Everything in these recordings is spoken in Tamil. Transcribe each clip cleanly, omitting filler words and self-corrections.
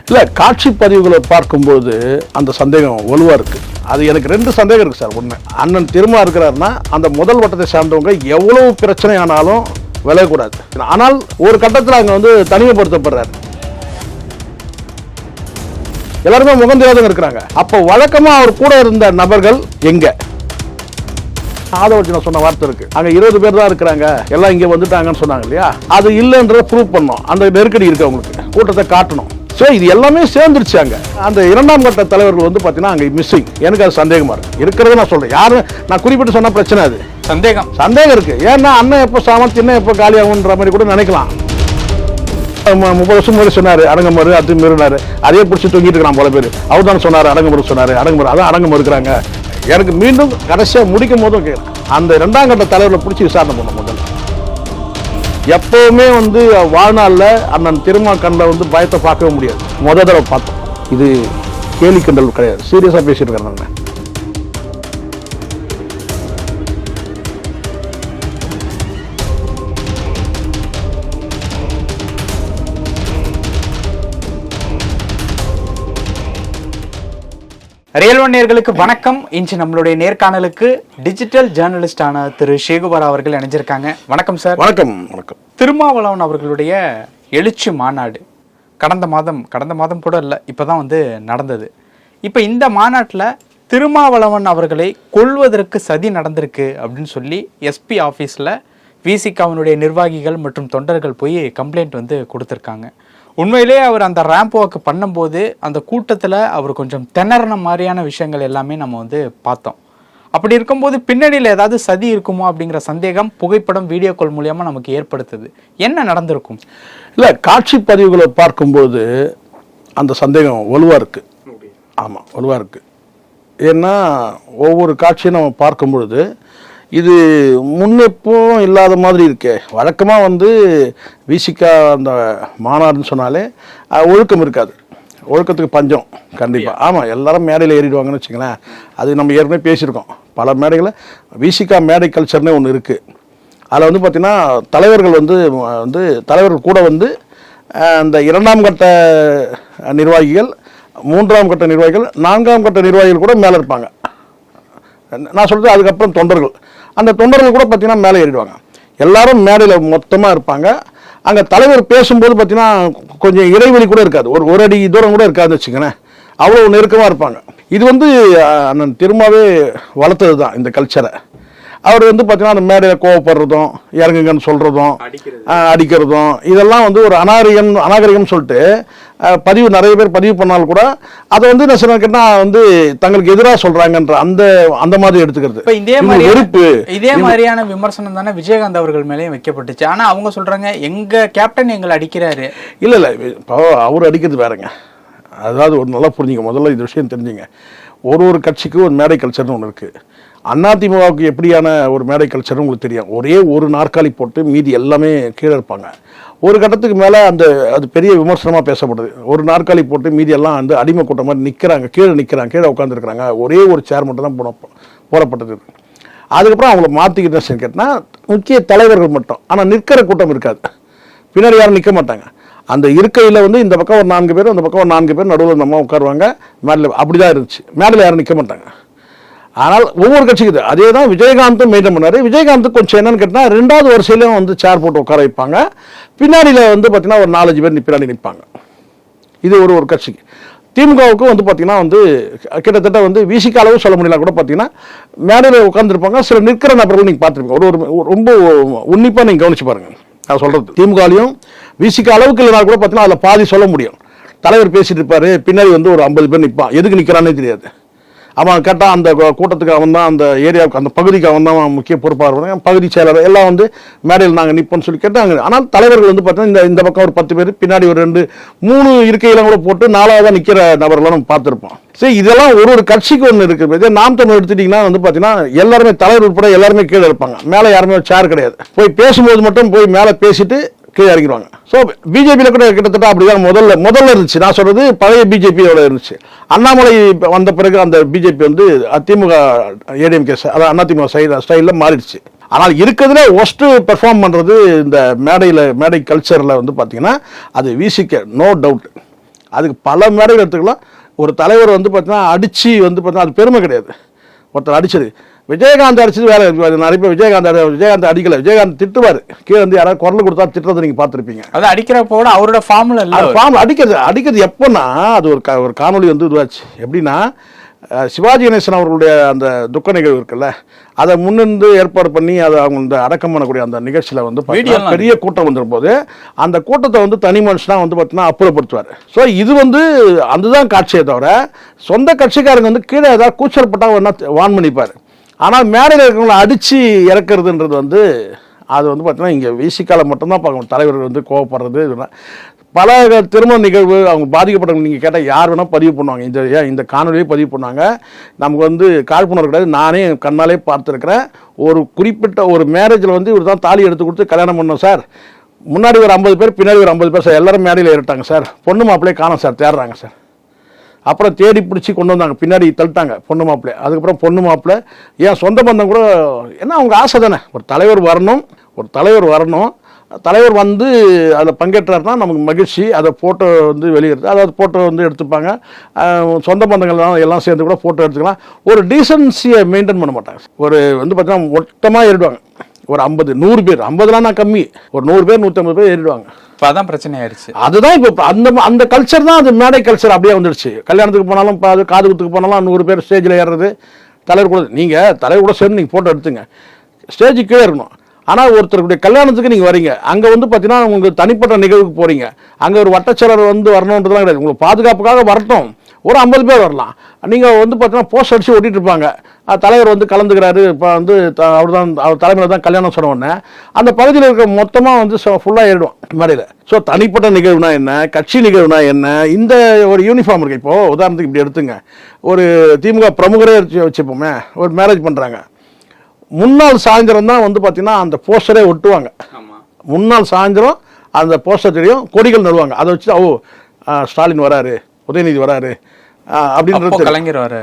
இல்லை, காட்சி பதிவுகளை பார்க்கும்போது அந்த சந்தேகம் வலுவாக இருக்குது. அது எனக்கு 2 சந்தேகம் இருக்குது சார். ஒன்று, அண்ணன் திருமா இருக்கிறாருன்னா அந்த முதல் வட்டத்தை சார்ந்தவங்க எவ்வளவு பிரச்சனை ஆனாலும் விலகக்கூடாது. ஆனால் ஒரு கட்டத்தில் அங்கே வந்து தனிமைப்படுத்தப்படுறாரு. எல்லாருமே முகந்திராதங்க இருக்கிறாங்க. அப்போ வழக்கமாக அவர் கூட இருந்த நபர்கள் எங்கே? ஆதவர்ஜுனா சொன்ன வார்த்தை இருக்கு, அங்க 20 பேர் தான் இருக்கிறாங்க, எல்லாம் இங்க வந்துட்டாங்கன்னு சொன்னாங்க இல்லையா? அது இல்லைன்றத ப்ரூவ் பண்ணோம். அந்த நெருக்கடி இருக்கு, அவங்களுக்கு கூட்டத்தை காட்டணும். ஸோ இது எல்லாமே சேர்ந்துருச்சு. அங்க அந்த 2ஆம் கட்ட தலைவர்கள் வந்து பார்த்தீங்கன்னா அங்கே மிஸ்ஸிங். எனக்கு அது சந்தேகமா இருக்கு. இருக்கிறத நான் சொல்றேன், யாரும் நான் குறிப்பிட்டு சொன்ன பிரச்சனை அது சந்தேகம் இருக்கு. ஏன்னா அண்ணன் எப்போ சாமன் சின்ன எப்போ காலியாகுன்ற மாதிரி கூட நினைக்கலாம். 30 வருஷம் முன்னாடி சொன்னாரு அடங்கமரு, அது மீறினாரு, அதே பிடிச்சி தூங்கிட்டு இருக்கிறான் பல பேர். அவர் தான் சொன்னாரு அடங்கமரு, சொன்னாரு அடங்கமரு, அதான் அடங்கமரு இருக்கிறாங்க. எனக்கு மீண்டும் கடைசியாக முடிக்கும் போதும் கேட்கலாம், அந்த 2ஆம் கட்ட தலைவர்களை பிடிச்சி விசாரணை பண்ண முதல்ல. எப்பவுமே வந்து வாழ்நாளில் அண்ணன் திருமா கண்ணில் வந்து பயத்தை பார்க்கவே முடியாது. முதல் தடவை பார்த்தோம். இது கேலி கிண்டல் கிடையாது, சீரியஸாக பேசிட்டு இருக்கிறேன். ரியல் ஒன் நேயர்களுக்கு வணக்கம். இன்று நம்மளுடைய நேர்காணலுக்கு டிஜிட்டல் ஜேர்னலிஸ்டான திரு சேகுபாரா அவர்கள் இணைஞ்சிருக்காங்க. வணக்கம் சார். வணக்கம். வணக்கம். திருமாவளவன் அவர்களுடைய எழுச்சி மாநாடு கடந்த மாதம் கூட இல்லை, இப்போதான் வந்து நடந்தது. இப்போ இந்த மாநாட்டில் திருமாவளவன் அவர்களை கொல்வதற்கு சதி நடந்திருக்கு அப்படின்னு சொல்லி எஸ்பி ஆஃபீஸில் விசிகாவினுடைய நிர்வாகிகள் மற்றும் தொண்டர்கள் போய் கம்ப்ளைண்ட் வந்து கொடுத்துருக்காங்க. உண்மையிலே அவர் அந்த ரேம்ப் வாக் பண்ணும்போது அந்த கூட்டத்தில் அவர் கொஞ்சம் திணறின மாதிரியான விஷயங்கள் எல்லாமே நம்ம வந்து பார்த்தோம். அப்படி இருக்கும்போது பின்னணியில் ஏதாவது சதி இருக்குமோ அப்படிங்கிற சந்தேகம் புகைப்படம், வீடியோக்கள் மூலியமாக நமக்கு ஏற்படுத்துது. என்ன நடந்திருக்கும்? இல்லை, காட்சி பதிவுகளை பார்க்கும்போது அந்த சந்தேகம் வலுவாக இருக்குது. ஆமாம், வலுவாக இருக்குது. ஏன்னா ஒவ்வொரு காட்சியும் நம்ம பார்க்கும் பொழுது இது முன்னெப்பும் இல்லாத மாதிரி இருக்கே. வழக்கமாக வந்து விசிகா அந்த மாநாடுன்னு சொன்னாலே ஒழுக்கம் இருக்காது, ஒழுக்கத்துக்கு பஞ்சம் கண்டிப்பாக. ஆமாம், எல்லாரும் மேடையில் ஏறிடுவாங்கன்னு வச்சுங்களேன். அது நம்ம ஏற்கனவே பேசியிருக்கோம் பல மேடைகளில். விசிகா மேடை கல்ச்சர்னே ஒன்று இருக்குது. அதில் வந்து பார்த்திங்கன்னா தலைவர்கள் வந்து தலைவர்கள் கூட வந்து அந்த 2ஆம் கட்ட நிர்வாகிகள், 3ஆம் கட்ட நிர்வாகிகள், 4ஆம் கட்ட நிர்வாகிகள் கூட மேலே இருப்பாங்க. நான் சொல்கிறது அதுக்கப்புறம் தொண்டர்கள், அந்த தொண்டர்கள் கூட பார்த்தீங்கன்னா மேலே ஏறிடுவாங்க. எல்லாரும் மேடையில் மொத்தமாக இருப்பாங்க. அங்கே தலைவர் பேசும்போது பார்த்தீங்கன்னா கொஞ்சம் இடைவெளி கூட இருக்காது, ஒரு அடி தூரம் கூட இருக்காதுன்னு வச்சுக்கோங்களேன். அவ்வளோ நெருக்கமாக இருப்பாங்க. இது வந்து அண்ணன் திருமாவே வளர்த்தது தான் இந்த கல்ச்சரை. அவர் வந்து பார்த்தீங்கன்னா அந்த மேடையில் கோவப்படுறதும், இறங்குங்கன்னு சொல்கிறதும், அடிக்கிறதும், இதெல்லாம் வந்து ஒரு அநாகரிகம் சொல்லிட்டு நிறைய பேர் பதிவு பண்ணாலும் கூட அதை வந்து என்ன சொன்ன கேட்டால் வந்து தங்களுக்கு எதிராக சொல்கிறாங்கன்ற அந்த மாதிரி எடுத்துக்கிறது. இதே மாதிரியான விமர்சனம் தானே விஜயகாந்த் அவர்கள் மேலேயும் வைக்கப்பட்டுச்சு. ஆனால் அவங்க சொல்கிறாங்க எங்கள் கேப்டன் எங்களை அடிக்கிறாரு. இல்லை, இப்போ அவர் அடிக்கிறது வேறங்க. அதாவது ஒரு நல்லா புரிஞ்சுங்க, முதல்ல இந்த விஷயம் தெரிஞ்சுங்க. ஒரு கட்சிக்கு ஒரு மேடை கல்ச்சர்னு ஒன்று இருக்குது. அதிமுகவுக்கு எப்படியான ஒரு மேடை கல்ச்சர்னு உங்களுக்கு தெரியும். ஒரே ஒரு நாற்காலி போட்டு மீதி எல்லாமே கீழே இருப்பாங்க. ஒரு கட்டத்துக்கு மேலே அது பெரிய விமர்சனமாக பேசப்படுது. ஒரு நாற்காலி போட்டு மீதி எல்லாம் வந்து அடிமை கூட்டம் மாதிரி நிற்கிறாங்க, கீழே உட்காந்துருக்குறாங்க. ஒரே ஒரு சேர் மட்டும் தான் போடப்பட்டது. அதுக்கப்புறம் அவங்கள மாற்றிக்கிட்டேன்னு கேட்டால் முக்கிய தலைவர்கள் மட்டும், ஆனால் நிற்கிற கூட்டம் இருக்காது. பின்னாடி யாரும் நிற்க மாட்டாங்க. அந்த இருக்கையில் வந்து இந்த பக்கம் ஒரு 4 பேர், அந்த பக்கம் ஒரு 4 பேர், நடுவில் நம்ம உட்காருவாங்க மேடையில். அப்படி தான் இருந்துச்சு. மேடையில் யாரும் நிற்க மாட்டாங்க. ஆனால் ஒவ்வொரு கட்சிக்கு அதே தான் விஜயகாந்தும் மெயின்டைன் பண்ணார். விஜயகாந்த் கொஞ்சம் என்னன்னு கேட்டால் 2வது வரிசையிலும் வந்து சேர் போட்டு உட்கார வைப்பாங்க. பின்னாடியில் வந்து பார்த்தீங்கன்னா ஒரு 4-5 பேர் பின்னாடி நிற்பாங்க. இது ஒரு கட்சிக்கு. திமுகவுக்கு வந்து பார்த்தீங்கன்னா வந்து கிட்டத்தட்ட வந்து விசிக அளவு சொல்ல முடியல கூட பார்த்தீங்கன்னா மேடையில் உட்காந்துருப்பாங்க. சில நிற்கிற நபர்கள் நீங்கள் பார்த்துருப்பீங்க. ரொம்ப உன்னிப்பாக நீங்கள் கவனிச்சு பாருங்கள். நான் சொல்கிறது திமுகலையும் விசிக அளவுக்கு இல்லைனா கூட பார்த்தீங்கன்னா அதில் பாதி சொல்ல முடியும். தலைவர் பேசிட்டு இருப்பார், பின்னாடி வந்து ஒரு 50 பேர் நிற்பான். எதுக்கு நிற்கிறானே தெரியாது. அவன் கேட்டால் அந்த கூட்டத்துக்கு அவன் தான், அந்த ஏரியாவுக்கு அந்த பகுதிக்கு அவன் தான் முக்கிய பொறுப்பாக இருப்பாங்க. பகுதி செயலர் எல்லாம் வந்து மேடையில் நாங்கள் நிற்போம்னு சொல்லி கேட்டாங்க. ஆனால் தலைவர்கள் வந்து பார்த்தீங்கன்னா இந்த பக்கம் ஒரு 10 பேர், பின்னாடி ஒரு 2-3 இருக்கையெல்லாம் கூட போட்டு 4ஆவதாக நிற்கிற நபர்கள்லாம் நம்ம பார்த்துருப்போம். சரி, இதெல்லாம் ஒரு கட்சிக்கு ஒன்று இருக்குது. இதே நாம் தமிழ் எடுத்துட்டிங்கன்னா வந்து பார்த்தீங்கன்னா எல்லாருமே தலைவர் உட்பட எல்லாருமே கீழே இருப்பாங்க. மேலே யாருமே சேர் கிடையாது. போய் பேசும்போது மட்டும் போய் மேலே பேசிட்டு கீழே இறங்கிடுவாங்க. ஸோ பிஜேபியில் கூட கிட்டத்தட்ட அப்படிதான் முதல்ல இருந்துச்சு. நான் சொல்றது பழைய பிஜேபியோட இருந்துச்சு. அண்ணாமலை வந்த பிறகு அந்த பிஜேபி வந்து அதிமுக ஏடிஎம்கே அதாவது அதிமுக ஸ்டைலில் மாறிடுச்சு. ஆனால் இருக்கிறதுலே ஒஸ்ட் பெர்ஃபார்ம் பண்ணுறது இந்த மேடை கல்ச்சரில் வந்து பார்த்தீங்கன்னா அது விசிக, நோ டவுட். அதுக்கு பல மேடைகள் எடுத்துக்கலாம். ஒரு தலைவர் வந்து பார்த்தீங்கன்னா அடித்து வந்து பார்த்தீங்கன்னா அது பெருமை கிடையாது. ஒருத்தர் அடிச்சது, விஜயகாந்த் அடிச்சது வேற. நிறைய பேர் விஜயகாந்த் அடிக்கல, விஜயகாந்த் திட்டுவார், கீழே வந்து யாராவது குரல் கொடுத்தா திட்டுறதை நீங்கள் பார்த்துருப்பீங்க. அது அடிக்கிறப்போட அவரோட ஃபார்முலா இல்லை, ஃபார்ம் அடிக்கிறது எப்போன்னா அது ஒரு காணொலி வந்து இதுவாச்சு. எப்படின்னா சிவாஜி கணேசன் அவர்களுடைய அந்த துக்க நிகழ்வு இருக்குல்ல, அதை முன்னிருந்து ஏற்பாடு பண்ணி அதை அவங்க இந்த அடக்கம் பண்ணக்கூடிய அந்த நிகழ்ச்சியில் வந்து பெரிய கூட்டம் வந்துடும் போது அந்த கூட்டத்தை வந்து தனி மனுஷனாக வந்து பார்த்தீங்கன்னா அப்புறப்படுத்துவார். ஸோ இது வந்து அதுதான் காட்சியை தவிர சொந்த கட்சிக்காரங்க வந்து கீழே ஏதாவது கூச்சல் பட்டா வேணா வான் பண்ணிப்பார். ஆனால் மேடையில் இருக்கிறவங்களை அடித்து இறக்குறதுன்றது வந்து அது வந்து பார்த்தீங்கன்னா இங்கே விசிகால மட்டும்தான் பார்க்கணும். தலைவர் வந்து கோவப்படுறது இதெல்லாம் பல திருமண நிகழ்வு அவங்க பாதிக்கப்பட்டவங்க நீங்கள் கேட்டால் யார் வேணால் பதிவு பண்ணுவாங்க. இந்த காணொலியே பதிவு பண்ணாங்க. நமக்கு வந்து காழ்ப்புணர்வு கிடையாது. நானே கண்ணாலே பார்த்துருக்கிறேன். ஒரு குறிப்பிட்ட ஒரு மேரேஜில் வந்து இவர் தான் தாலி எடுத்து கொடுத்து கல்யாணம் பண்ணோம் சார். முன்னாடி ஒரு 50 பேர், பின்னாடி ஒரு 50 பேர் சார். எல்லாரும் மேடையில் ஏறிட்டாங்க சார். பொண்ணு மாப்பிள்ளையே காணோம் சார், தேடுறாங்க சார். அப்புறம் தேடி பிடிச்சி கொண்டு வந்தாங்க, பின்னாடி தள்ளிட்டாங்க பொண்ணு மாப்பிள்ளை. அதுக்கப்புறம் பொண்ணு மாப்பிள்ளை ஏன் சொந்த பந்தம் கூட ஏன்னா அவங்க ஆசை தானே, ஒரு தலைவர் வரணும். தலைவர் வந்து அதில் பங்கேற்றாருன்னா நமக்கு மகிழ்ச்சி. அதை ஃபோட்டோ வந்து வெளியிடுறது, அதாவது ஃபோட்டோ வந்து எடுத்துப்பாங்க. சொந்த பந்தங்கள்லாம் எல்லாம் சேர்ந்து கூட ஃபோட்டோ எடுத்துக்கலாம். ஒரு டீசன்சியை மெயின்டைன் பண்ண மாட்டாங்க. ஒரு வந்து பார்த்தீங்கன்னா மொத்தமாக ஏறிடுவாங்க. ஒரு 50-100 பேர், 50லாம் நான் கம்மி, ஒரு 100 பேர் 150 பேர் ஏறிடுவாங்க. இப்போ அதான் பிரச்சனை ஆயிடுச்சு. அதுதான் இப்போ அந்த கல்ச்சர் தான், அது மேடை கல்ச்சர் அப்படியே வந்துடுச்சு. கல்யாணத்துக்கு போனாலும் காது குத்துக்கு போனாலும் 100 பேர் ஸ்டேஜில் ஏறுறது. தலைவர் கூட நீங்கள் தலைவர் கூட சேர்ந்து நீங்கள் ஃபோட்டோ எடுத்துங்க, ஸ்டேஜுக்கு கீழே இருக்கணும். ஆனால் ஒருத்தருடைய கல்யாணத்துக்கு நீங்கள் வரீங்க, அங்கே வந்து பார்த்தீங்கன்னா உங்களுக்கு தனிப்பட்ட நிகழ்வுக்கு போகிறீங்க, அங்கே ஒரு வட்டச்செயலர் வந்து வரணுன்றதுலாம் கிடையாது. உங்களுக்கு பாதுகாப்புக்காக வரட்டும், ஒரு 50 பேர் வரலாம். நீங்கள் வந்து பார்த்தீங்கன்னா போஸ்ட் அடித்து ஒட்டிட்டு இருப்பாங்க, தலைவர் வந்து கலந்துக்கிறாரு, இப்போ வந்து அவர் தலைமையில் தான் கல்யாணம் சொன்ன உடனே அந்த பகுதியில் இருக்கிற மொத்தமாக வந்து ஃபுல்லாக ஏறிடும் மேடையில். ஸோ தனிப்பட்ட நிகழ்வுனா என்ன, கட்சி நிகழ்வுனா என்ன, இந்த ஒரு யூனிஃபார்ம் இருக்குது. இப்போது உதாரணத்துக்கு இப்படி எடுத்துங்க, ஒரு திமுக பிரமுகரே வச்சுப்போமே, ஒரு மேரேஜ் பண்ணுறாங்க, முன்னாள் சாயந்தரம் தான் வந்து பார்த்தீங்கன்னா அந்த போஸ்டரே ஒட்டுவாங்க. முன்னாள் சாயந்தரம் அந்த போஸ்டர் தெரியும், கொடிகள் நடுவாங்க. அதை வச்சு ஸ்டாலின் வராரு, உதயநிதி வராரு அப்படின்றது, கலைஞர் வராரு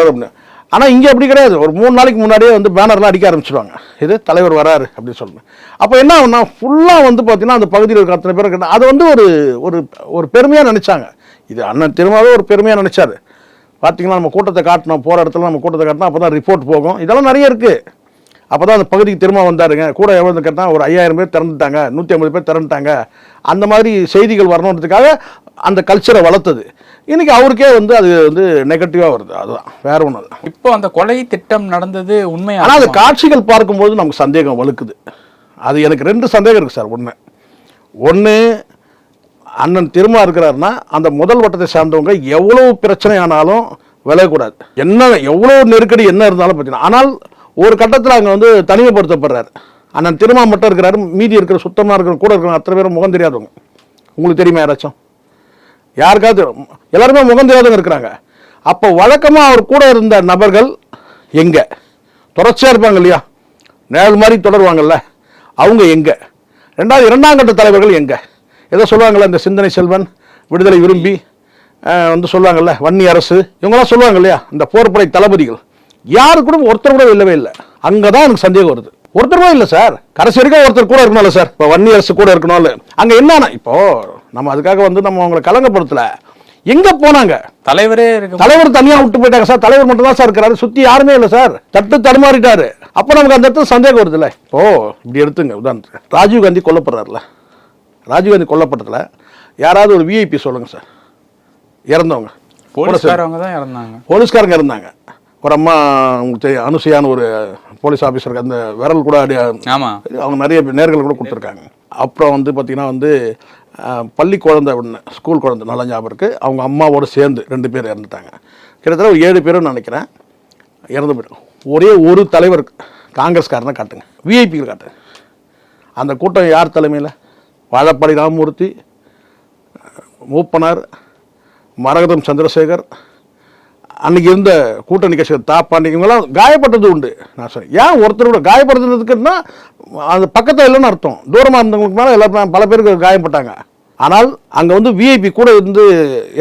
அப்படின்னு. ஆனால் இங்கே அப்படி கிடையாது. ஒரு 3 நாளைக்கு முன்னாடியே வந்து பேனர்லாம் அடிக்க ஆரம்பிச்சிடுவாங்க, இது தலைவர் வராரு அப்படின்னு சொல்லுங்க. அப்போ என்ன ஆகுனா ஃபுல்லாக வந்து பார்த்தீங்கன்னா அந்த பகுதியில் இருக்க அத்தனை பேர் கேட்டால் அதை வந்து ஒரு பெருமையாக நினச்சாங்க. இது அண்ணன் திருமாவே ஒரு பெருமையாக நினச்சாரு. பார்த்தீங்கன்னா நம்ம கூட்டத்தை காட்டணும், போகிற இடத்துல நம்ம கூட்டத்தை காட்டினா அப்போ தான் ரிப்போர்ட் போகும். இதெல்லாம் நிறைய இருக்குது. அப்போ தான் அந்த பகுதிக்கு திரும்ப வந்தாருங்க. கூட எவ்வளோ கேட்டால் ஒரு 5000 பேர் திறந்துட்டாங்க, 150 பேர் திறந்துட்டாங்க. அந்த மாதிரி செய்திகள் வரணுன்றதுக்காக அந்த கல்ச்சரை வளர்த்தது. இன்னைக்கு அவருக்கே வந்து அது வந்து நெகட்டிவாக வருது. அதுதான், வேற ஒன்றும் இல்லை. இப்போ அந்த கொலை திட்டம் நடந்தது உண்மையாக, ஆனால் அந்த காட்சிகள் பார்க்கும்போது நமக்கு சந்தேகம் வலுக்குது. அது எனக்கு 2 சந்தேகம் இருக்குது சார். ஒன்று அண்ணன் திருமா இருக்கிறாருன்னா அந்த முதல் வட்டத்தை சார்ந்தவங்க எவ்வளோ பிரச்சனை ஆனாலும் விலகக்கூடாது. என்ன எவ்வளோ நெருக்கடி என்ன இருந்தாலும் பார்த்தீங்கன்னா, ஆனால் ஒரு கட்டத்தில் அங்கே வந்து தனிமைப்படுத்தப்படுறாரு. அண்ணன் திருமா மட்டும் இருக்கிறாரு, மீதி இருக்கிற சுத்தமாக இருக்கிற கூட இருக்கிற அத்தனை பேரும் முகம் தெரியாதவங்க. உங்களுக்கு தெரியுமா யாராச்சும்? யாருக்காவது? எல்லாருமே முகம் தெரியாதவங்க இருக்கிறாங்க. அப்போ வழக்கமாக அவர் கூட இருந்த நபர்கள் எங்கே? தொடர்ச்சியாக இருப்பாங்க இல்லையா, நிழல் மாதிரி தொடருவாங்கல்ல, அவங்க எங்கே? இரண்டாம் கட்ட தலைவர்கள் எங்கே? ஏதோ சொல்லுவாங்கள்ல, இந்த சிந்தனை செல்வன், விடுதலை விரும்பி வந்து சொல்லுவாங்கல்ல, வன்னி அரசு, இவங்கெல்லாம் சொல்லுவாங்க இல்லையா, இந்த போர்ப்படை தளபதிகள், யாரு கூட ஒருத்தர் கூட இல்லவே இல்லை. அங்கே தான் எனக்கு சந்தேகம் வருது. ஒருத்தர் கூட இல்லை சார். கடைசி வரைக்கும் ஒருத்தர் கூட இருக்கணும்ல சார். இப்போ வன்னி அரசு கூட இருக்கணும்ல. அங்கே என்னன்னா, இப்போ நம்ம அதுக்காக வந்து நம்ம அவங்களை கலங்கப்படுத்தல. எங்க போனாங்க? தலைவர் தனியா விட்டு போயிட்டாங்க சார். தலைவர் மட்டும் தான் சார் இருக்கிறாரு, சுத்தி யாருமே இல்லை சார். தட்டு தடுமாறிட்டாரு. அப்போ நமக்கு அந்த இடத்துல சந்தேகம் வருது இல்லை. இப்போ இப்படி எடுத்துங்க உதாரணத்துக்கு, ராஜீவ்காந்தி கொல்லப்படுறாருல, ராஜீவ்காந்தி கொல்லப்பட்டதுல யாராவது ஒரு விஐபி சொல்லுங்க சார், இறந்தவங்க. போலீஸ்காரங்க இருந்தாங்க. ஒரு அம்மா உங்களுக்கு தெரியும், அனுசையான ஒரு போலீஸ் ஆஃபீஸருக்கு அந்த விரல் கூட அவங்க நிறைய நேர்கள் கூட கொடுத்துருக்காங்க. அப்புறம் வந்து பார்த்தீங்கன்னா வந்து பள்ளி குழந்தை ஒன்று, ஸ்கூல் குழந்தை, நல்லா ஞாபகம் இருக்குது, அவங்க அம்மாவோடு சேர்ந்து 2 பேர் இறந்துட்டாங்க. கிட்டத்தட்ட ஒரு 7 பேரும் நினைக்கிறேன் இறந்து போயிட்டோம். ஒரே ஒரு தலைவர் காங்கிரஸ்காரனை காட்டுங்க, விஐபிகள் காட்டுங்க. அந்த கூட்டம் யார் தலைமையில்? வாழப்பாடி ராமமூர்த்தி, மூப்பனார், மரகதம் சந்திரசேகர், அன்னைக்கு இருந்த கூட்டணி கட்சிகள் தாப்பாண்டி, இவங்கெல்லாம் காயப்பட்டது உண்டு. நான் சொன்னேன், ஏன் ஒருத்தர் கூட காயப்படுத்துறதுக்குன்னா அந்த பக்கத்தில் இல்லைன்னு அர்த்தம். தூரமாக இருந்தவங்களுக்கு மேலே எல்லாரும் பல பேருக்கு காயப்பட்டாங்க. ஆனால் அங்கே வந்து விஐபி கூட இருந்து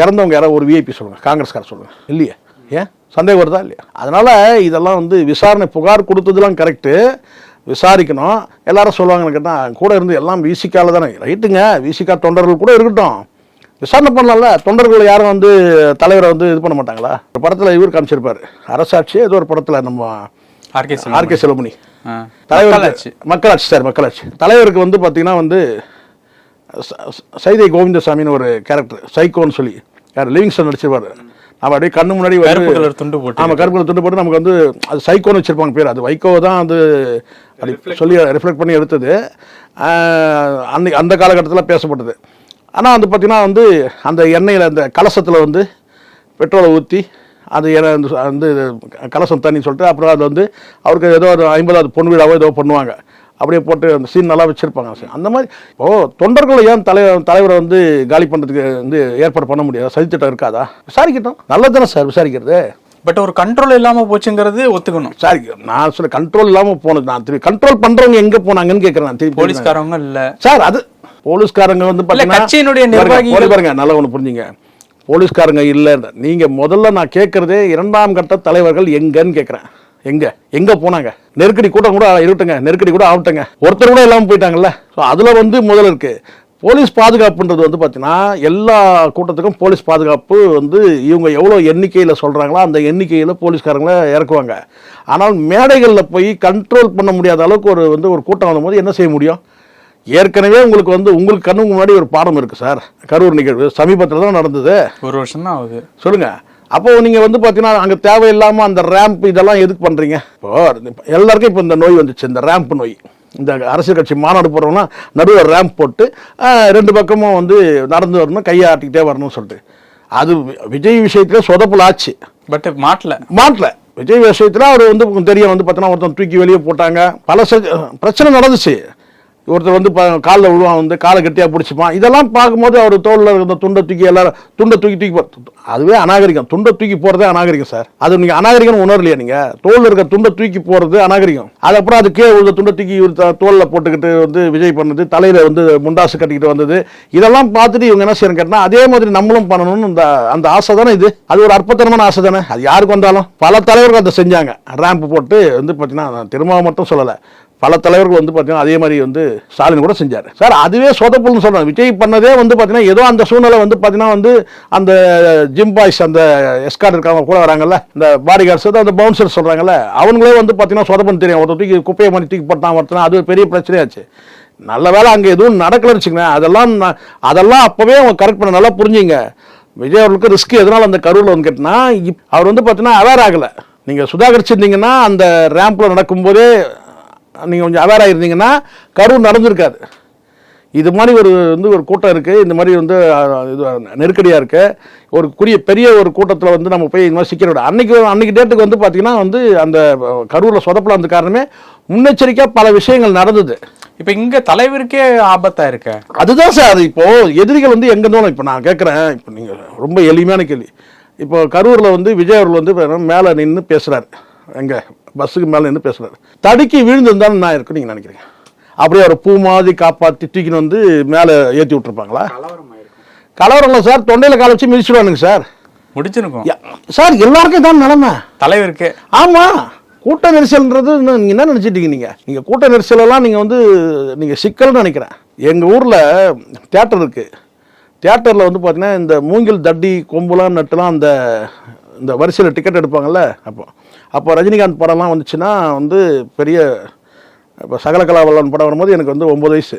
இறந்தவங்க யாராவது ஒரு விஐபி சொல்லுங்கள், காங்கிரஸ்கார சொல்லுங்கள். இல்லையே, ஏன் சந்தேகம் வருதா இல்லையா? அதனால் இதெல்லாம் வந்து விசாரணை, புகார் கொடுத்ததுலாம் கரெக்டு, விசாரிக்கணும். எல்லாரும் சொல்லுவாங்கன்னு கேட்டால் கூட இருந்து எல்லாம் விசிகாவில் தானே. ரைட்டுங்க, விசிகா தொண்டர்கள் கூட இருக்கட்டும், விசாரணை பண்ணலாம்ல. தொண்டர்கள் யாரும் வந்து தலைவரை வந்து இது பண்ண மாட்டாங்களா? ஒரு படத்தில் இவர் காமிச்சிருப்பாரு, அரசாட்சி ஏதோ ஒரு படத்தில் நம்ம ஆர்கே செல்வமணி தலைவர், மக்களாட்சி சார், மக்களாட்சி தலைவருக்கு வந்து பார்த்தீங்கன்னா வந்து சைதை கோவிந்தசாமின்னு ஒரு கேரக்டர், சைக்கோன்னு சொல்லி, யார் லிவிங்ஸ்டன் நடிச்சிருப்பாரு. நம்ம அப்படியே கண்ணு முன்னாடி கருப்பு கலர் துண்டு போட்டு, ஆமாம் கருப்பு கலர் துண்டு போட்டு நமக்கு வந்து அது சைக்கோன்னு வச்சிருப்பாங்க பேர். அது வைகோ தான் அது அப்படி சொல்லி ரிஃப்ளெக்ட் பண்ணி எடுத்தது. அந்த காலகட்டத்தில் பேசப்பட்டது. ஆனால் வந்து பார்த்தீங்கன்னா வந்து அந்த எண்ணெயில் அந்த கலசத்தில் வந்து பெட்ரோலை ஊற்றி அது வந்து கலசம் தண்ணி சொல்லிட்டு அப்புறம் அது வந்து அவருக்கு ஏதோ ஒரு 50வது பொன் விழாவோ ஏதோ பண்ணுவாங்க. அப்படியே போட்டு அந்த சீன் நல்லா வச்சுருப்பாங்க. அந்த மாதிரி தொண்டர்களை ஏன் தலைவரை வந்து காலி பண்ணுறதுக்கு வந்து ஏற்பாடு பண்ண முடியாது? சதித்திட்டம் இருக்காதா? விசாரிக்கட்டும், நல்லது தானே சார் விசாரிக்கிறது. பட் ஒரு கண்ட்ரோல் இல்லாமல் போச்சுங்கிறது ஒத்துக்கணும். சாரி, நான் சொல்ல கண்ட்ரோல் இல்லாமல் போனது. நான் திரும்பி கண்ட்ரோல் பண்ணுறவங்க எங்கே போனாங்கன்னு கேட்குறேன். நான் திருப்பி போலீஸ்காரவங்க இல்லை சார், அது போலீஸ்காரங்க வந்து கட்சியினுடைய நிர்வாகிகள் பாருங்க, நல்லா ஒன்று புரிஞ்சுங்க. போலீஸ்காரங்க இல்லை. நீங்கள் முதல்ல நான் கேட்குறதே 2ஆம் கட்ட தலைவர்கள் எங்கன்னு கேட்குறேன். எங்க போனாங்க? நெருக்கடி கூட்டம் கூட இருக்கட்டுங்க, நெருக்கடி கூட ஆகட்டுங்க, ஒருத்தர் கூட இல்லாமல் போயிட்டாங்கல்ல. ஸோ அதில் வந்து முதல்ல இருக்கு போலீஸ் பாதுகாப்புன்றது வந்து பார்த்தீங்கன்னா எல்லா கூட்டத்துக்கும் போலீஸ் பாதுகாப்பு வந்து இவங்க எவ்வளோ எண்ணிக்கையில் சொல்கிறாங்களோ அந்த எண்ணிக்கையில் போலீஸ்காரங்களை இறக்குவாங்க. ஆனால் மேடைகளில் போய் கண்ட்ரோல் பண்ண முடியாத அளவுக்கு ஒரு கூட்டம் வரும்போது என்ன செய்ய முடியும்? ஏற்கனவே உங்களுக்கு கண்ணுக்கு முன்னாடி ஒரு பாடம் இருக்குது சார். கரூர் நிகழ்வு சமீபத்தில் தான் நடந்தது. 1 வருஷம் தான் ஆகுது. சொல்லுங்கள். அப்போ நீங்கள் வந்து பார்த்தீங்கன்னா அங்கே தேவையில்லாமல் அந்த ரேம்ப் இதெல்லாம் எதுக்கு பண்ணுறீங்க? இப்போ எல்லாருக்கும் இப்போ இந்த நோய் வந்துச்சு, இந்த ரேம்ப் நோய். இந்த அரசியல் கட்சி மாநாடு போடுறோம்னா நடுவில் ரேம்ப் போட்டு 2 பக்கமும் வந்து நடந்து வரணும், கையை ஆட்டிக்கிட்டே வரணும்னு சொல்லிட்டு. அது விஜய் விஷயத்தில் சொதப்பல் ஆச்சு. பட் மாட்டல விஜய் விஷயத்தில் அவர் வந்து தெரியும் வந்து பார்த்தீங்கன்னா ஒருத்தன் தூக்கி வெளியே போட்டாங்க, பல பிரச்சனை நடந்துச்சு. ஒருத்தர் வந்து காலில் விழுவான், வந்து காலை கட்டியாக பிடிச்சிப்பான். இதெல்லாம் பார்க்கும்போது அவர் தோளில் இருந்த துண்டை தூக்கி எல்லாரும் தூக்கி அதுவே அநாகரிகம். துண்டை தூக்கி போகிறதே அநாகரிகம் சார். அது நீங்கள் அநாகரிகம் உணரலையா? நீங்கள் தோளில் இருக்க துண்டை தூக்கி போகிறது அநாகரிகம். அதுக்கப்புறம் அதுக்கே உள்ள துண்டை தூக்கி தோளில் போட்டுக்கிட்டு வந்து விஜய் பண்ணது, தலையில் வந்து முண்டாசு கட்டிக்கிட்டு வந்தது, இதெல்லாம் பார்த்துட்டு இவங்க என்ன செய்யணும் கேட்டால் அதே மாதிரி நம்மளும் பண்ணணும்னு அந்த ஆசை தானே இது. அது ஒரு அற்புதமான ஆசை தானே. அது யாருக்கு வந்தாலும் பல தலைவர்கள் அதை செஞ்சாங்க. ரேம்ப் போட்டு வந்து பார்த்தீங்கன்னா திரும்ப மட்டும் சொல்லலை, பல தலைவர்கள் வந்து பார்த்தீங்கன்னா அதே மாதிரி வந்து ஸ்டாலின் கூட செஞ்சார் சார். அதுவே சொதப்பல்னு சொல்கிறேன். விஜய் பண்ணதே வந்து பார்த்தீங்கன்னா ஏதோ அந்த சூழ்நிலை வந்து பார்த்தீங்கன்னா வந்து அந்த ஜிம் பாய்ஸ், அந்த எஸ்கார்ட் இருக்காங்க கூட வராங்கல்ல, இந்த பாடி கார்ட்ஸ், அந்த பவுன்சர்ஸ் சொல்கிறாங்கல்ல, அவங்களே வந்து பார்த்தீங்கன்னா சொதப்பல் தெரியும். ஒருத்தர் தூக்கி குப்பையை மாதிரி தூக்கி போட்டான் ஒருத்தனா, அது பெரிய பிரச்சனையாச்சு. நல்ல வேலை அங்கே எதுவும் நடக்கலன்னு வச்சுக்கோங்க. அதெல்லாம் அப்போவே அவங்க கரெக்ட் பண்ண நல்லா புரிஞ்சுங்க. விஜய் அவர்களுக்கு ரிஸ்க் எதனால் அந்த கரூரில் வந்து கேட்டினா அவர் வந்து பார்த்தீங்கன்னா அவேர் ஆகலை. நீங்கள் சுதாகரிச்சிருந்தீங்கன்னா அந்த ரேம்பில் நடக்கும்போதே நீங்கள் கொஞ்சம் அவேராக இருந்தீங்கன்னா கரூர் நடந்திருக்காது. இது மாதிரி ஒரு கூட்டம் இருக்குது, இந்த மாதிரி வந்து இது நெருக்கடியாக இருக்குது, ஒரு பெரிய ஒரு கூட்டத்தில் வந்து நம்ம போய் இந்த மாதிரி சிக்கிற விட அன்னைக்கு டேட்டுக்கு வந்து பார்த்தீங்கன்னா வந்து அந்த கரூரில் சொதப்பலாம் இருந்த காரணமே முன்னெச்சரிக்கையாக பல விஷயங்கள் நடந்தது. இப்போ இங்கே தலைவருக்கே ஆபத்தாக இருக்கு. அதுதான் சார். இப்போது எதிரிகள் வந்து எங்கே இருந்தாலும் இப்போ நான் கேட்குறேன், இப்போ நீங்கள் ரொம்ப எளிமையான கேள்வி. இப்போ கரூரில் வந்து விஜய் அவர்கள் வந்து மேலே நின்று பேசுகிறார், எங்கே பஸ்ஸுக்கு மேலே நின்று பேசுகிறார், தடுக்கி விழுந்திருந்தாலும் நான் இருக்குன்னு நீங்கள் நினைக்கிறீங்க? அப்படியே ஒரு பூ மாதிரி காப்பாற்றி தூக்கின்னு வந்து மேலே ஏற்றி விட்டுருப்பாங்களா? கலவரம் இல்லை சார், தொண்டையில் காலை வச்சு மிதிச்சுடுவானுங்க சார், முடிச்சிருக்கோம் சார். எல்லாருக்கும் தான் நிலைமை தலைவருக்கு. ஆமாம், கூட்ட நெரிசல்ன்றது நீங்கள் என்ன நினச்சிட்டீங்க? நீங்கள் கூட்ட நெரிசலெல்லாம் நீங்கள் சிக்கல்னு நினைக்கிறேன். எங்கள் ஊரில் தியேட்டர் இருக்குது. தியேட்டரில் வந்து பார்த்தீங்கன்னா இந்த மூங்கில் தட்டி கொம்புலாம் நட்டுலாம் இந்த வரிசையில் டிக்கெட் எடுப்பாங்கல்ல, அப்போ ரஜினிகாந்த் படம்லாம் வந்துச்சுன்னா வந்து பெரிய, இப்போ சகலகலாவல்லன் படம் வரும்போது எனக்கு வந்து 9 வயசு.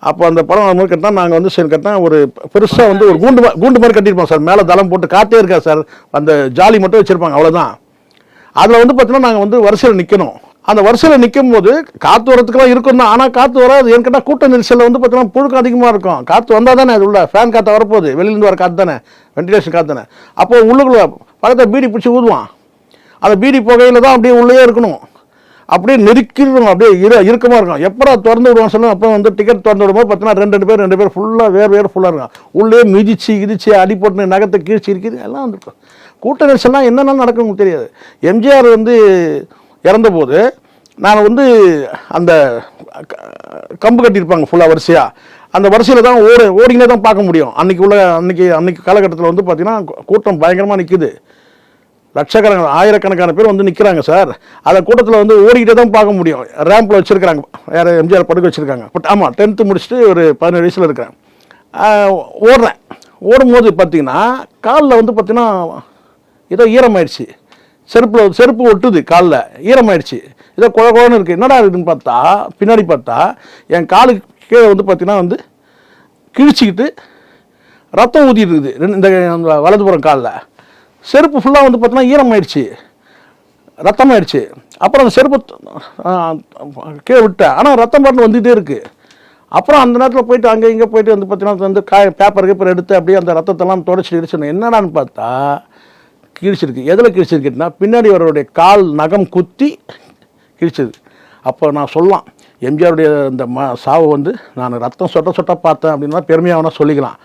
அப்போ அந்த படம் வரும்போது கேட்டால் நாங்கள் வந்து சரி கேட்டால் ஒரு பெருசாக வந்து ஒரு கூண்டு மாதிரி கட்டியிருப்போம் சார். மேலே தளம் போட்டு காற்றே இருக்கா சார், அந்த ஜாலி மட்டும் வச்சுருப்பாங்க, அவ்வளோதான். அதில் வந்து பார்த்தீங்கன்னா நாங்கள் வந்து வரிசையில் நிற்கணும். அந்த வரிசையில் நிற்கும் போது காற்று வரத்துக்குலாம் இருக்கும் தான், ஆனால் காற்று வராது. ஏன்னு கேட்டால் கூட்ட நெரிசலில் வந்து பார்த்தீங்கன்னா புழுக்கம் அதிகமாக இருக்கும். காற்று வந்தால் தானே அது உள்ள ஃபேன் காற்று வரப்போகுது, வெளியிலேருந்து வர காற்று தானே, வென்டிலேஷன் காற்று தானே. அப்போது உள்ளுக்குள்ள பக்கத்தில் பீடி பிடிச்சி ஊதுவான். அந்த பீடி புகையில் தான் அப்படியே உள்ளே இருக்கணும், அப்படியே நெருக்கிடும், அப்படியே இறுக்கமாக இருக்கும். எப்போ திறந்து விடுவான்னு சொல்லுவோம். அப்போ வந்து டிக்கெட் திறந்து விடும்போது பார்த்தீங்கன்னா ரெண்டு பேர் ஃபுல்லாக வேறு ஃபுல்லாக இருக்கும். உள்ளே மிதிச்சு அடி போட்டு நகத்தை கீழ்ச்சி இருக்குது, எல்லாம் வந்துருக்கும். கூட்ட நெரிசல்லாம் என்னென்ன நடக்கும் தெரியாது. எம்ஜிஆர் வந்து இறந்தபோது நான் வந்து அந்த கம்பு கட்டியிருப்பாங்க ஃபுல்லாக வரிசையாக, அந்த வரிசையில் தான் ஓடிங்கினே தான் பார்க்க முடியும். அன்னைக்கு காலகட்டத்தில் வந்து பார்த்தீங்கன்னா கூட்டம் பயங்கரமாக நிற்குது. லட்சக்கணக்கான ஆயிரக்கணக்கான பேர் வந்து நிற்கிறாங்க சார். அந்த கூட்டத்தில் வந்து ஓடிக்கிட்டே தான் பார்க்க முடியும். ரேம்பில் வச்சுருக்காங்க, வேறு எம்ஜிஆர் படுக்க வச்சுருக்காங்க. பட் ஆமாம், 10th முடிச்சுட்டு ஒரு 17 வயசில் இருக்கிறேன். ஓடுறேன். ஓடும்போது பார்த்தீங்கன்னா காலில் வந்து பார்த்தீங்கன்னா ஏதோ ஈரமாயிடுச்சு. செருப்பு ஒட்டுது, காலில் ஈரமாயிடுச்சு. ஏதோ குழன்னு இருக்குது. என்னடா இருக்குதுன்னு பார்த்தா பின்னாடி பார்த்தா என் காலுக்கு கீழே வந்து பார்த்தீங்கன்னா வந்து கிழிச்சிக்கிட்டு ரத்தம் ஊற்றிட்டு இருக்குது இந்த வலதுபுறம் காலில். செருப்பு ஃபுல்லாக வந்து பார்த்தீங்கன்னா ஈரமாயிடுச்சு, ரத்தமாயிடுச்சு. அப்புறம் அந்த செருப்பு கீழே விட்டேன். ஆனால் ரத்தம் பாட்டில் வந்துகிட்டே இருக்குது. அப்புறம் அந்த நேரத்தில் போயிட்டு அங்கே இங்கே போயிட்டு வந்து பார்த்தீங்கன்னா வந்து பேப்பர் எடுத்து அப்படியே அந்த ரத்தத்தெல்லாம் தொடச்சி இடிச்சிடணும். என்னடான்னு பார்த்தா கிழிச்சிருக்கு. எதில் கிழிச்சிருக்குன்னா பின்னாடி அவருடைய கால் நகம் குத்தி கிழிச்சது. அப்போ நான் சொல்லலாம், எம்ஜிஆருடைய இந்த சாவை வந்து நான் ரத்தம் சொட்ட பார்த்தேன் அப்படின்னா பெருமையாக வேணால் சொல்லிக்கலாம்.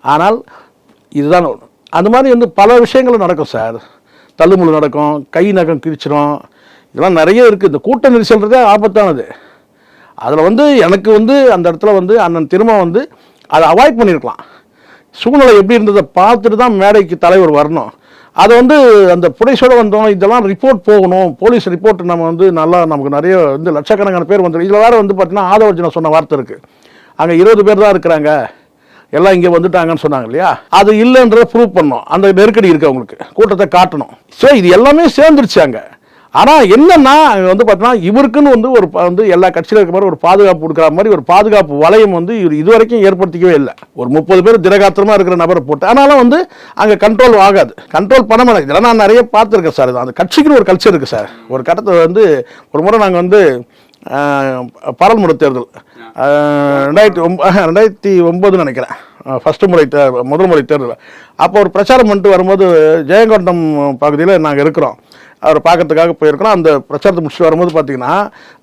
ஆனால் இதுதான் அந்த மாதிரி வந்து பல விஷயங்களும் நடக்கும் சார். தள்ளுமுள்ளு நடக்கும், கை நகம் கிழிச்சிடும், இதெல்லாம் நிறைய இருக்குது. இந்த கூட்ட நெரிசல்றதே ஆபத்தானது. அதில் வந்து எனக்கு வந்து அந்த இடத்துல வந்து அண்ணன் திரும்ப வந்து அதை அவாய்ட் பண்ணியிருக்கலாம். சூழ்நிலை எப்படி இருந்ததை பார்த்துட்டு தான் மேடைக்கு தலைவர் வரணும். அதை வந்து அந்த புடைசோடு வந்தோம், இதெல்லாம் ரிப்போர்ட் போகணும், போலீஸ் ரிப்போர்ட் நம்ம வந்து நல்லா நமக்கு நிறைய வந்து லட்சக்கணக்கான பேர் வந்துடும். இதில் வேறு வந்து பார்த்தீங்கன்னா ஆதவர்ஜுனா சொன்ன வார்த்தை இருக்குது, அங்கே 20 பேர் தான் இருக்கிறாங்க, எல்லாம் இங்கே வந்துட்டாங்கன்னு சொன்னாங்க இல்லையா? அது இல்லைன்றதை ப்ரூவ் பண்ணணும். அந்த நெருக்கடி இருக்குது, அவங்களுக்கு கூட்டத்தை காட்டணும். ஸோ இது எல்லாமே சேர்ந்துருச்சு அங்கே. ஆனால் என்னன்னா அங்கே வந்து பார்த்தீங்கன்னா இவருக்குன்னு வந்து ஒரு வந்து எல்லா கட்சியில் இருக்கிற மாதிரி ஒரு பாதுகாப்பு கொடுக்குற மாதிரி ஒரு பாதுகாப்பு வளையம் வந்து இவர் இதுவரைக்கும் ஏற்படுத்திக்கவே இல்லை. ஒரு 30 பேர் திடகாத்திரமாக இருக்கிற நபரை போட்டு ஆனாலும் வந்து அங்கே கண்ட்ரோல் ஆகாது, கண்ட்ரோல் பண்ண மாட்டேங்குது. இதெல்லாம் நான் நிறைய பார்த்துருக்கேன் சார். அந்த கட்சிக்குன்னு ஒரு கல்ச்சர் இருக்குது சார். ஒரு கட்டத்தை வந்து ஒரு முறை நாங்கள் வந்து பாராளுமன்ற தேர்தல் 2009 நினைக்கிறேன், முதல் முறை தேர்தல். அப்போ ஒரு பிரச்சாரம் பண்ணிட்டு வரும்போது ஜெயங்கொண்டம் பகுதியில் நாங்கள் இருக்கிறோம். அவர் பார்க்கறதுக்காக போயிருக்கிறோம். அந்த பிரச்சாரத்தை முடிச்சுட்டு வரும்போது பார்த்தீங்கன்னா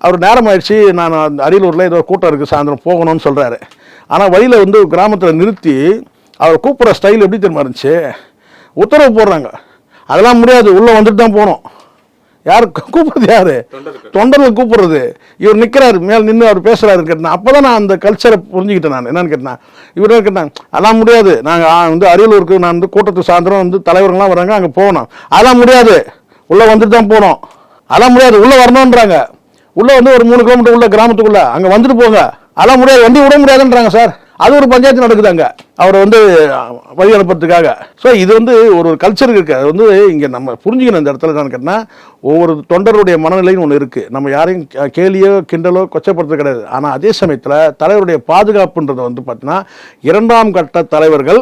அவர் நேரம் ஆயிடுச்சு, நான் அரியலூரில் ஏதோ கூட்டம் இருக்குது, சாயந்தரம் போகணும்னு சொல்கிறாரு. ஆனால் வழியில் வந்து கிராமத்தில் நிறுத்தி அவர் கூப்பிட்ற ஸ்டைல் எப்படி தெரியுமா இருந்துச்சு, உத்தரவு போடுறாங்க, அதெல்லாம் முடியாது, உள்ளே வந்துட்டு தான் போகணும். யார் கூப்பிட்றது? யார்? தொண்டர்கள் கூப்பிட்றது. இவர் நிற்கிறாரு, மேலே நின்று அவர் பேசுகிறாரு கேட்டேன். அப்போ தான் நான் அந்த கல்ச்சரை புரிஞ்சுக்கிட்டேன். நான் என்னன்னு கேட்டேன், இவர் கேட்டாங்க, அதெல்லாம் முடியாது, நாங்கள் வந்து அரியலூருக்கு நான் வந்து கூட்டத்துக்கு சாயந்தரம் வந்து தலைவர்கள்லாம் வராங்க, அங்கே போகணும், அதெல்லாம் முடியாது, உள்ளே வந்துட்டு தான் போகணும், அதெல்லாம் முடியாது, உள்ளே வரணுன்றாங்க. உள்ளே வந்து ஒரு 3 கிலோமீட்டர் உள்ள கிராமத்துக்குள்ளே அங்கே வந்துட்டு போங்க, அதெல்லாம் முடியாது, வண்டி விட முடியாதுன்றாங்க சார். அது ஒரு பஞ்சாயத்து நடக்குதாங்க அவரை வந்து வழி அனுப்புறதுக்காக. ஸோ இது வந்து ஒரு கல்ச்சர் இருக்குது. அது வந்து இங்கே நம்ம புரிஞ்சுக்கணும். இந்த இடத்துல என்னன்னு கேட்டால் ஒவ்வொரு தொண்டருடைய மனநிலைன்னு ஒன்று இருக்குது. நம்ம யாரையும் கேலியோ கிண்டலோ கொச்சப்படுறது கிடையாது. ஆனால் அதே சமயத்தில் தலைவருடைய பாதுகாப்புன்றதை வந்து பார்த்தீங்கன்னா 2ஆம் கட்ட தலைவர்கள்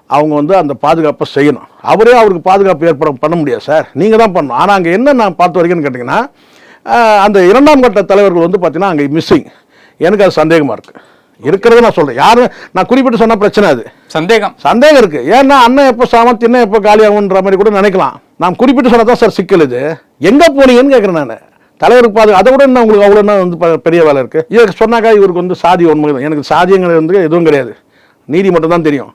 அவங்க வந்து அந்த பாதுகாப்பை செய்யணும். அவருக்கு பாதுகாப்பு பண்ண முடியாது சார், நீங்கள் தான் பண்ணணும். ஆனால் அங்கே என்ன நான் பார்த்த வரைக்கும்னு கேட்டிங்கன்னா அந்த 2ஆம் கட்ட தலைவர்கள் வந்து பார்த்தீங்கன்னா அங்கே மிஸ்ஸிங். எனக்கு அது சந்தேகமாக இருக்குது. இருக்கிறத நான் சொல்கிறேன், யாரும் நான் குறிப்பிட்டு சொன்ன பிரச்சனை அது சந்தேகம் இருக்குது. ஏன்னா அண்ணன் எப்போ சாமத்து என்ன எப்போ காலியாகுன்ற மாதிரி கூட நினைக்கலாம். நான் குறிப்பிட்டு சொன்னதான் சார் சிக்கல். இது எங்கே போனீங்கன்னு கேட்குறேன் நான். தலைவருக்கு பாதுகாப்பு அதை விட என்ன உங்களுக்கு அவ்வளோ என்ன வந்து பெரிய வேலை இருக்குது? இதுக்கு சொன்னாக்கா இவருக்கு வந்து சாதி உண்மை. எனக்கு சாதியங்கள் வந்து எதுவும் கிடையாது, நீதி மட்டும் தான் தெரியும்.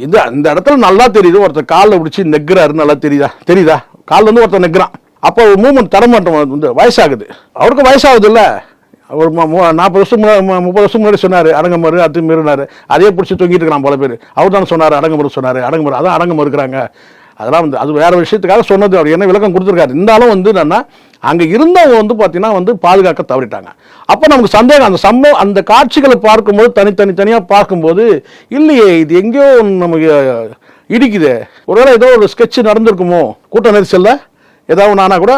இது அந்த இடத்துல நல்லா தெரியுது, ஒருத்தர் காலில் பிடிச்சி நெக்கிறாரு, நல்லா தெரியுதா காலில் வந்து ஒருத்தர் நெக்கிறான். அப்போ மூமெண்ட் தரமாட்டம் வந்து வயசாகுது, அவருக்கு வயசாகுது இல்லை. ஒரு 40 வருஷம் 30 வருஷம் முன்னாடி சொன்னார் அடங்கமறு அத்துமீறினார், அதே பிடிச்சி தூங்கிட்டு இருக்கிறான் பல பேர். அவர் தானே சொன்னார் அடங்கமறு அடங்கமறு, அதான் அடங்கமறு இருக்கிறாங்க. அதெல்லாம் வந்து அது வேற விஷயத்துக்காக சொன்னது. அவர் என்ன விளக்கம் கொடுத்துருக்காரு. இருந்தாலும் வந்து என்னன்னா அங்கே இருந்தவங்க வந்து பார்த்தீங்கன்னா வந்து பாதுகாக்க தவறிட்டாங்க. அப்போ நமக்கு சந்தேகம், அந்த அந்த காட்சிகளை பார்க்கும்போது தனியாக பார்க்கும்போது இல்லையே இது எங்கேயோ நமக்கு இடிக்குது. ஒருவேளை ஏதோ ஒரு ஸ்கெட்ச் நடந்திருக்குமோ கூட்ட நெரிசலில் ஏதாவது நானா கூட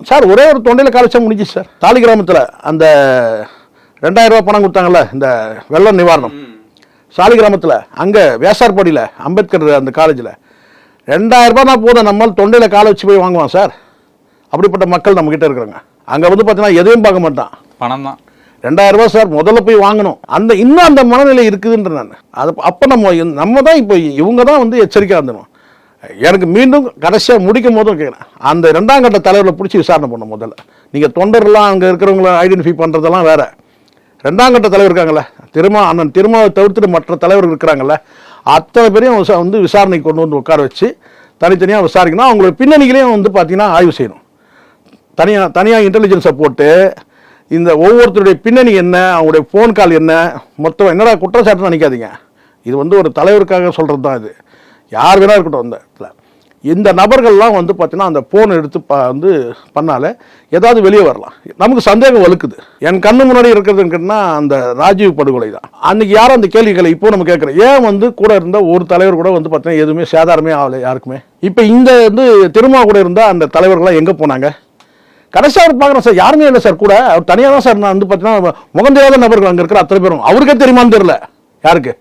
சார். ஒரே ஒரு தொண்டையில் காலிச்சா முடிஞ்சு சார். தாலி கிராமத்தில் அந்த 2000 ரூபா பணம் கொடுத்தாங்கல்ல இந்த வெள்ள நிவாரணம், சாலி கிராமத்தில் அங்கே வேசார்பாடியில் அம்பேத்கர் அந்த காலேஜில் 2000 ரூபா தான் போதும், நம்மளால் தொண்டையில் காலை வச்சு போய் வாங்குவான் சார். அப்படிப்பட்ட மக்கள் நம்மக்கிட்ட இருக்கிறாங்க. அங்கே வந்து பார்த்தீங்கன்னா எதையும் பார்க்க மாட்டான், பணம் தான். 2000 ரூபா சார், முதல்ல போய் வாங்கணும். இன்னும் அந்த மனநிலை இருக்குதுன்ற நான். அது அப்போ நம்ம தான் இப்போ இவங்க தான் வந்து எச்சரிக்கையாக இருந்தணும். எனக்கு மீண்டும் கடைசியாக முடிக்கும் போதும் கேட்குறேன், அந்த 2ஆம் கட்ட தலைவர்களை பிடிச்சி விசாரணை பண்ணணும். முதல்ல நீங்கள் தொண்டர்லாம் அங்கே இருக்கிறவங்கள ஐடென்டிஃபை பண்ணுறதெல்லாம் வேற. 2ஆம் கட்ட தலைவர் இருக்காங்கல்ல, அண்ணன் திருமாவை தவிர்த்துட்டு மற்ற தலைவர்கள் இருக்கிறாங்கல்ல, அத்தனை பேரையும் வந்து விசாரணைக்கு கொண்டு வந்து உட்கார வச்சு தனித்தனியாக விசாரிக்கணும். அவங்களோட பின்னணிகளையும் வந்து பார்த்தீங்கன்னா ஆய்வு செய்யணும். தனியாக இன்டெலிஜென்ஸை போட்டு இந்த ஒவ்வொருத்தருடைய பின்னணி என்ன, அவங்களுடைய ஃபோன் கால் என்ன, மொத்தம் என்னடா குற்றச்சாட்டுன்னு நினைக்காதீங்க. இது வந்து ஒரு தலைவருக்காக சொல்கிறது தான். இது யார் வேணா இருக்கட்டும். இந்த இடத்துல இந்த நபர்கள்லாம் வந்து பார்த்தீங்கன்னா அந்த ஃபோன் எடுத்து வந்து பண்ணால ஏதாவது வெளியே வரலாம். நமக்கு சந்தேகம் வலுக்குது. என் கண்ணு முன்னாடி இருக்கிறதுன்னா அந்த ராஜீவ் படுகொலை தான். அன்னைக்கு யாரும் அந்த கேள்விகளை இப்போ நம்ம கேட்குறோம். ஏன் வந்து கூட இருந்த ஒரு தலைவர் கூட வந்து பார்த்தீங்கன்னா எதுவுமே சேதாரமே ஆகலை யாருக்குமே. இப்போ இந்த வந்து திருமா கூட இருந்த அந்த தலைவர்கள்லாம் எங்கே போனாங்க? கடைசியாக அவர் பார்க்குறேன் சார், யாருமே இல்லை சார் கூட. அவர் தனியாக தான் சார். நான் வந்து பார்த்தீங்கன்னா முகம் தெரியாத நபர்கள் அங்கே இருக்கிற அத்தனை பேரும் அவருக்கே தெரியுமான்னு தெரியல யாருக்கு.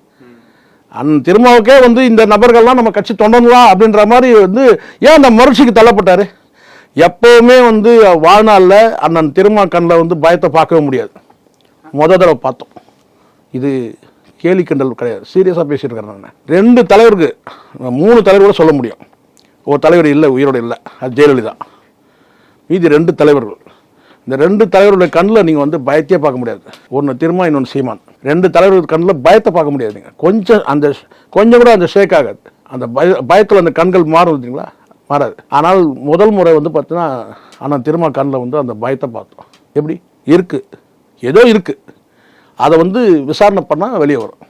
திருமாவுக்கே வந்து இந்த நபர்கள்லாம் நம்ம கட்சி தொண்டலாம் அப்படின்ற மாதிரி வந்து ஏன் அந்த மறுச்சிக்கு தள்ளப்பட்டார்? எப்போவுமே வந்து வாழ்நாளில் அண்ணன் திருமா கண்ணில் வந்து பயத்தை பார்க்கவே முடியாது. தடவை பார்த்தோம். இது கேலி கிண்டல் கிடையாது, சீரியஸாக பேசிட்டு இருக்கிறேன் நான். 2 தலைவருக்கு 3 தலைவர் கூட சொல்ல முடியும். ஒரு தலைவர் இல்லை, உயிரோடு இல்லை, அது ஜெயலலிதா. மீதி 2 தலைவர்கள். இந்த 2 தலைவருடைய கண்ணில் நீங்கள் வந்து பயத்தையே பார்க்க முடியாது. ஒன்று திருமா, இன்னொன்று சீமான். 2 தலைவர்கள் கண்ணில் பயத்தை பார்க்க முடியாது. நீங்கள் கொஞ்சம் கூட அந்த ஷேக் ஆகாது. அந்த பயத்தில் அந்த கண்கள் மாறும் இல்லைங்களா? மாறாது. ஆனால் முதல் முறை வந்து பார்த்தீங்கன்னா ஆனால் திருமா கண்ணில் வந்து அந்த பயத்தை பார்த்தோம். எப்படி இருக்குது? ஏதோ இருக்குது. அதை வந்து விசாரணை பண்ணால் வெளியே வரும்.